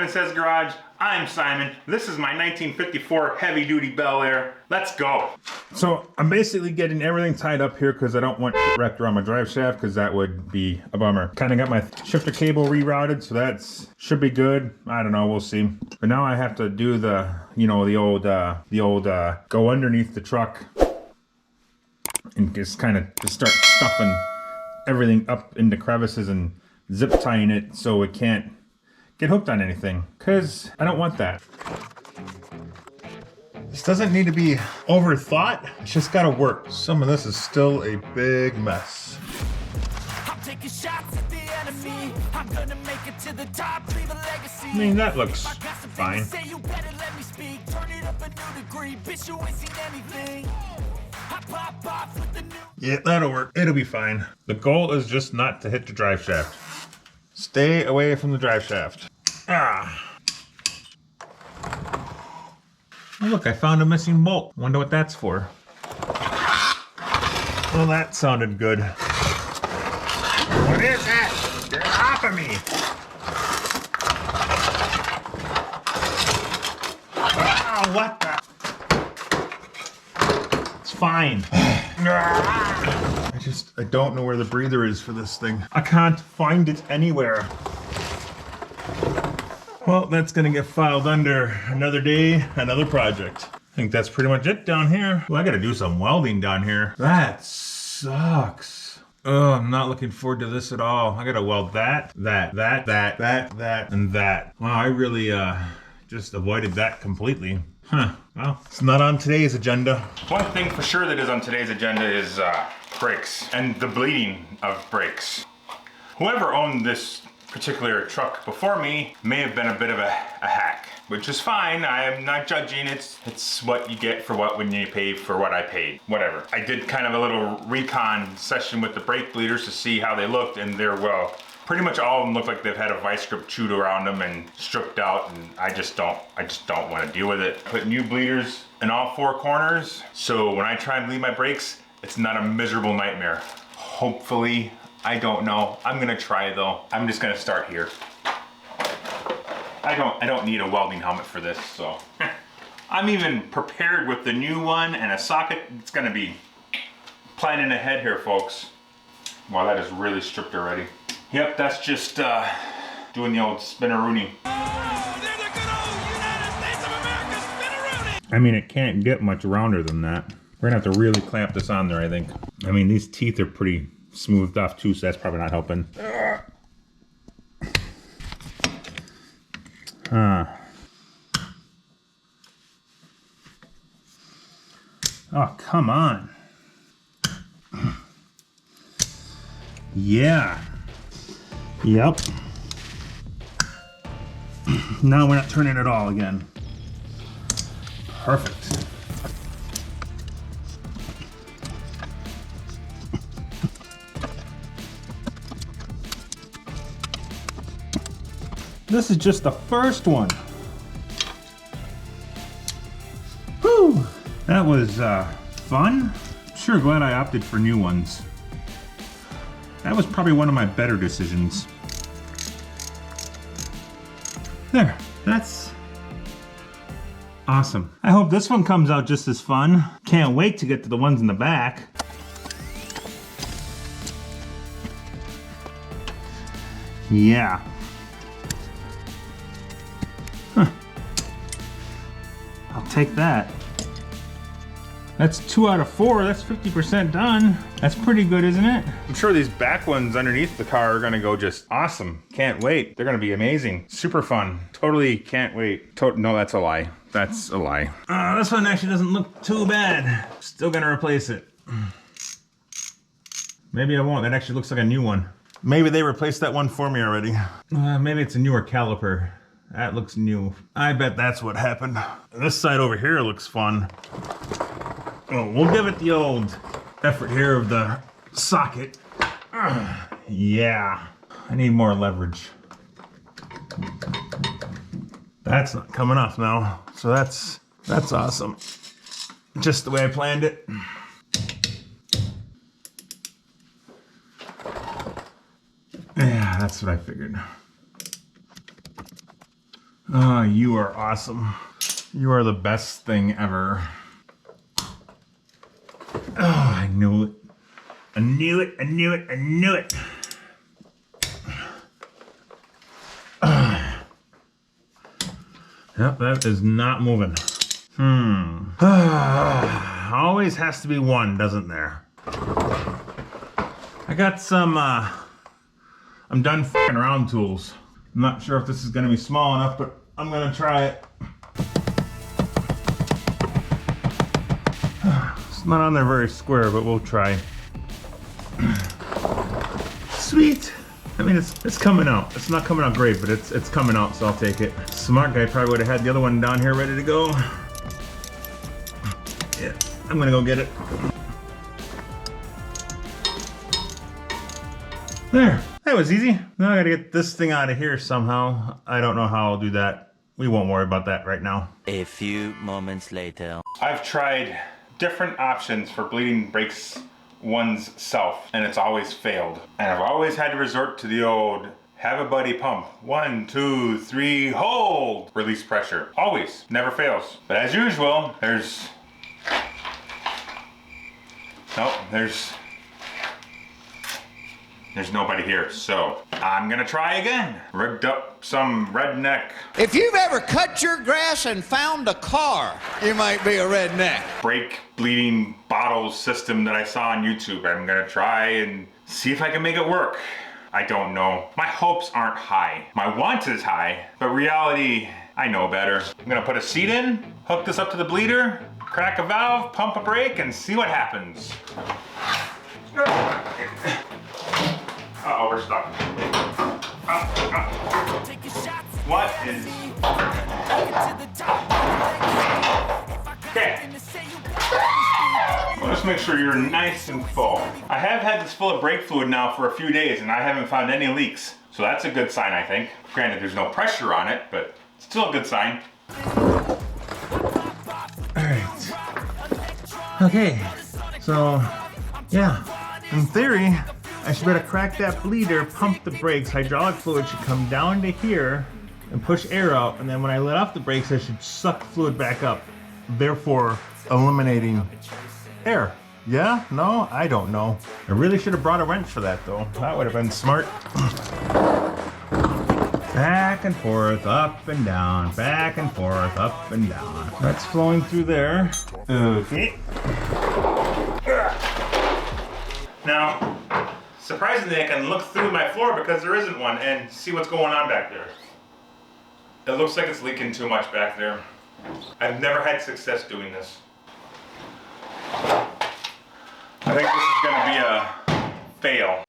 Says Garage. I'm Simon. This is my 1954 heavy-duty Bel Air. Let's go. So I'm basically getting everything tied up here because I don't want it wrapped around my drive shaft because that would be a bummer. Kind of got my shifter cable rerouted, so that's should be good. I don't know, we'll see. But now I have to do the, you know, the old go underneath the truck and just kind of just start stuffing everything up into crevices and zip tying it so it can't get hooked on anything, because I don't want that. This doesn't need to be overthought, it's just gotta work. Some of this is still a big mess. I mean, that looks fine. Yeah, that'll work. It'll be fine. The goal is just not to hit the drive shaft. Stay away from the drive shaft. Ah. Oh, look, I found a missing bolt. Wonder what that's for. Well, that sounded good. What is that? Get off of me! Oh, what the? It's fine. I don't know where the breather is for this thing. I can't find it anywhere. Well, that's gonna get filed under another day, another project. I think that's pretty much it down here. Well, I gotta do some welding down here. That sucks. Oh, I'm not looking forward to this at all. I gotta weld that, and that. Wow, I really just avoided that completely. Huh, well, it's not on today's agenda. One thing for sure that is on today's agenda is brakes and the bleeding of brakes. Whoever owned this particular truck before me may have been a bit of a hack, which is fine. I am not judging. It's what you get for what when you pay for what I paid. Whatever. I did kind of a little recon session with the brake bleeders to see how they looked, and they're, well, pretty much all of them look like they've had a vice grip chewed around them and stripped out, and I just don't want to deal with it. Put new bleeders in all four corners, so when I try and bleed my brakes, it's not a miserable nightmare. Hopefully. I don't know. I'm gonna try though. I'm just gonna start here. I don't need a welding helmet for this, so. I'm even prepared with the new one and a socket. It's gonna be planning ahead here, folks. Wow, that is really stripped already. Yep, that's just doing the old spinneroonie. Oh, they're the good old United States of America spinneroonie! I mean, it can't get much rounder than that. We're gonna have to really clamp this on there, I think. I mean, these teeth are pretty smoothed off too, so that's probably not helping. Oh, come on. Yeah. Yep. Now we're not turning it all again. Perfect. This is just the first one. Whew, that was fun. Sure glad I opted for new ones. That was probably one of my better decisions. There, that's awesome. I hope this one comes out just as fun. Can't wait to get to the ones in the back. Yeah. I'll take that. That's 2 out of 4. That's 50% done. That's pretty good, isn't it? I'm sure these back ones underneath the car are gonna go just awesome. Can't wait. They're gonna be amazing. Super fun. Totally can't wait. No, that's a lie. That's a lie. This one actually doesn't look too bad. Still gonna replace it. Maybe I won't. That actually looks like a new one. Maybe they replaced that one for me already. Maybe it's a newer caliper. That looks new. I bet that's what happened. This side over here looks fun. Oh, we'll give it the old effort here of the socket. Yeah, I need more leverage. That's not coming off now, so that's awesome. Just the way I planned it. Yeah, that's what I figured. Oh, you are awesome. You are the best thing ever. Oh, I knew it. I knew it, I knew it, I knew it. Yep, that is not moving. Always has to be one, doesn't there? I got some, I'm done f***ing around tools. I'm not sure if this is gonna be small enough, but I'm gonna try it. It's not on there very square, but we'll try. Sweet. I mean, it's coming out. It's not coming out great, but it's coming out, so I'll take it. Smart guy probably would have had the other one down here ready to go. Yeah, I'm gonna go get it. There, that was easy. Now I gotta get this thing out of here somehow. I don't know how I'll do that. We won't worry about that right now. A few moments later. I've tried different options for bleeding brakes one's self, and it's always failed. And I've always had to resort to the old have a buddy pump. 1, 2, 3, hold! Release pressure. Always. Never fails. But as usual, there's nobody here, so I'm gonna try again. Rigged up some redneck. If you've ever cut your grass and found a car, you might be a redneck. Brake bleeding bottle system that I saw on YouTube. I'm gonna try and see if I can make it work. I don't know. My hopes aren't high. My want is high, but reality, I know better. I'm gonna put a seat in, hook this up to the bleeder, crack a valve, pump a brake, and see what happens. Uh-oh, we're stuck. What is... Okay. Well, just make sure you're nice and full. I have had this full of brake fluid now for a few days and I haven't found any leaks. So that's a good sign, I think. Granted, there's no pressure on it, but still a good sign. Alright. Okay. So, yeah. In theory, I should better crack that bleeder, pump the brakes, hydraulic fluid should come down to here and push air out, and then when I let off the brakes, I should suck fluid back up, therefore eliminating air. Yeah? No? I don't know. I really should have brought a wrench for that though. That would have been smart. Back and forth, up and down, back and forth, up and down. That's flowing through there. Okay. Now, surprisingly, I can look through my floor because there isn't one and see what's going on back there. It looks like it's leaking too much back there. I've never had success doing this. I think this is gonna be a fail.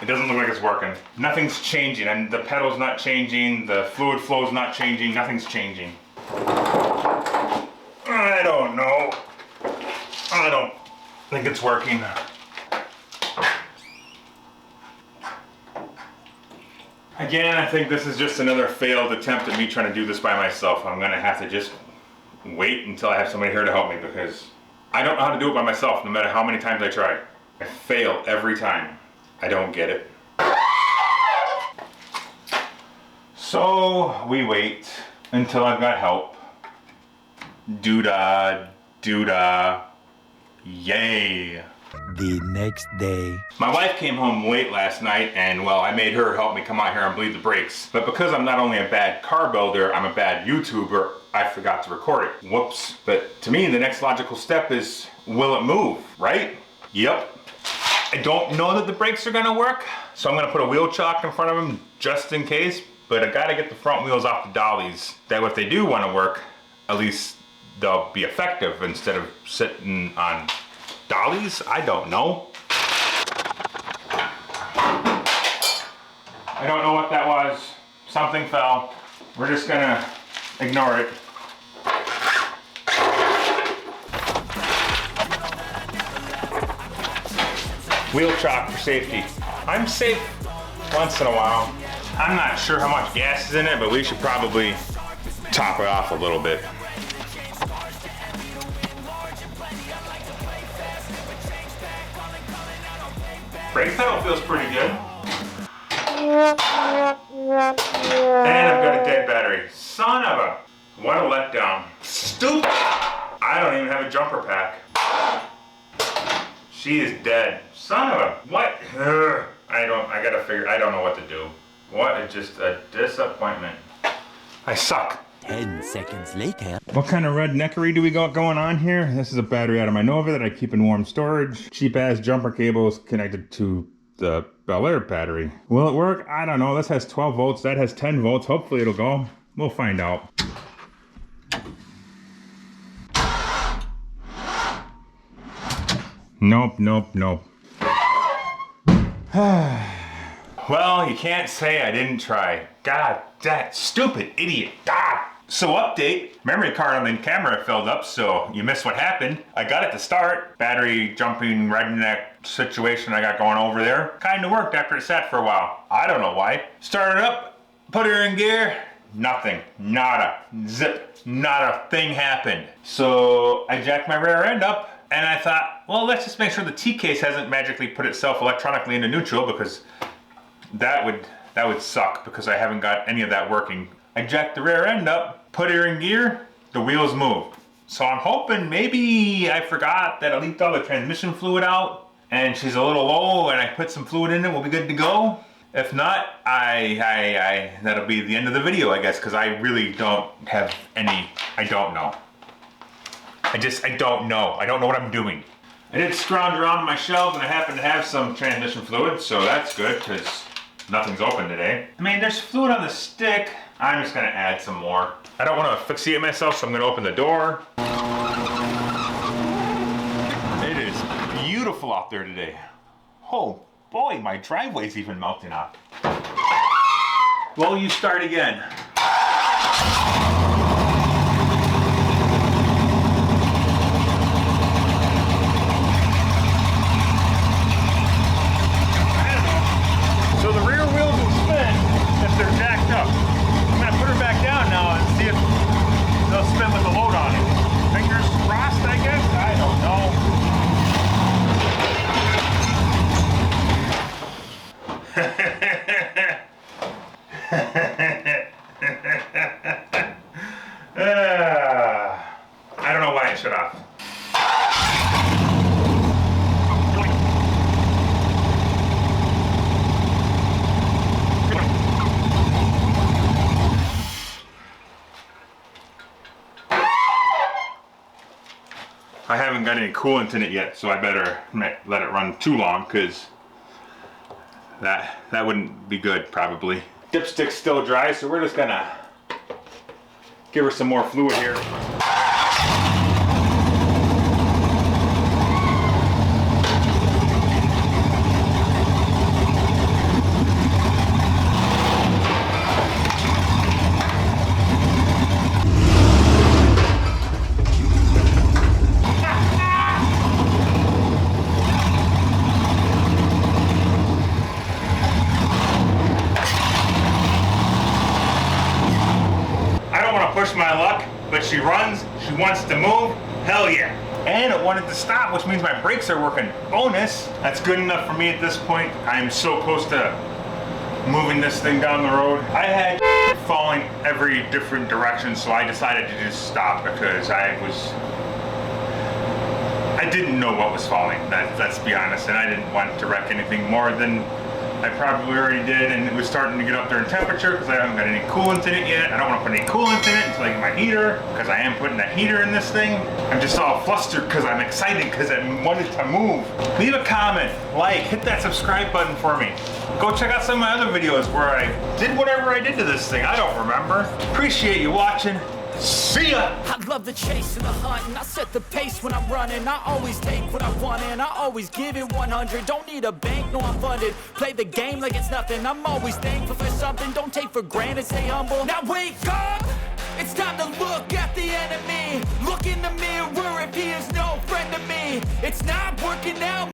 It doesn't look like it's working. Nothing's changing, and the pedal's not changing, the fluid flow's not changing, nothing's changing. I don't know. I don't think it's working. Again, I think this is just another failed attempt at me trying to do this by myself. I'm gonna have to just wait until I have somebody here to help me because I don't know how to do it by myself no matter how many times I try. I fail every time. I don't get it. So we wait until I've got help. Doo-dah, doo-dah, yay. The next day. My wife came home late last night and, well, I made her help me come out here and bleed the brakes. But because I'm not only a bad car builder, I'm a bad YouTuber, I forgot to record it. Whoops. But to me, the next logical step is, will it move, right? Yep. I don't know that the brakes are gonna work, so I'm gonna put a wheel chock in front of them just in case, but I gotta get the front wheels off the dollies. That way if they do wanna work, at least they'll be effective instead of sitting on dollies? I don't know. I don't know what that was. Something fell. We're just gonna ignore it. Wheel chock for safety. I'm safe once in a while. I'm not sure how much gas is in it, but we should probably top it off a little bit. Brake pedal feels pretty good. And I've got a dead battery. Son of a... What a letdown. Stupid! I don't even have a jumper pack. She is dead. Son of a... What? Ugh. I don't know what to do. What just a disappointment. I suck. 10 seconds later. What kind of redneckery do we got going on here? This is a battery out of my Nova that I keep in warm storage. Cheap ass jumper cables connected to the Bel Air battery. Will it work? I don't know. This has 12 volts. That has 10 volts. Hopefully it'll go. We'll find out. Nope, nope, nope. Well, you can't say I didn't try. God, that stupid idiot. God. So update, memory card on the camera filled up, so you missed what happened. I got it to start. Battery jumping redneck situation I got going over there. Kinda worked after it sat for a while. I don't know why. Started up, put her in gear, nothing, nada, zip, not a thing happened. So I jacked my rear end up, and I thought, well, let's just make sure the T-case hasn't magically put itself electronically into neutral, because that would suck, because I haven't got any of that working. I jacked the rear end up, put her in gear, the wheels moved. So I'm hoping maybe I forgot that I leaked all the transmission fluid out, and she's a little low, and I put some fluid in it, we'll be good to go. If not, that'll be the end of the video, I guess, because I really don't have any, I don't know. I don't know. I don't know what I'm doing. I did scrounge around my shelves, and I happen to have some transmission fluid, so that's good, because nothing's open today. I mean, there's fluid on the stick. I'm just gonna add some more. I don't want to asphyxiate myself, so I'm gonna open the door. It is beautiful out there today. Oh boy, my driveway's even melting off. Well, you start again. So the rear wheels will spin if they're jacked up. I'm gonna put her back down now and see if they'll spin with the load on it. Fingers crossed, I guess? I don't know. I don't know why it shut off. I haven't got any coolant in it yet, so I better let it run too long, because that wouldn't be good, probably. Dipstick's still dry, so we're just gonna give her some more fluid here. Push my luck, but she runs, she wants to move, hell yeah. And it wanted to stop, which means my brakes are working. Bonus, that's good enough for me at this point. I'm so close to moving this thing down the road. I had falling every different direction, so I decided to just stop because I didn't know what was falling, let's be honest, and I didn't want to wreck anything more than I probably already did, and it was starting to get up there in temperature because I haven't got any coolant in it yet. I don't want to put any coolant in it until I get my heater, because I am putting a heater in this thing. I'm just all flustered because I'm excited because I wanted to move. Leave a comment, like, hit that subscribe button for me. Go check out some of my other videos where I did whatever I did to this thing. I don't remember. Appreciate you watching. See ya! I love the chase and the hunt, and I set the pace when I'm running. I always take what I want and I always give it 100. Don't need a bank, no I'm funded. Play the game like it's nothing. I'm always thankful for something. Don't take for granted, stay humble. Now wake up! It's time to look at the enemy. Look in the mirror if he is no friend to me. It's not working out.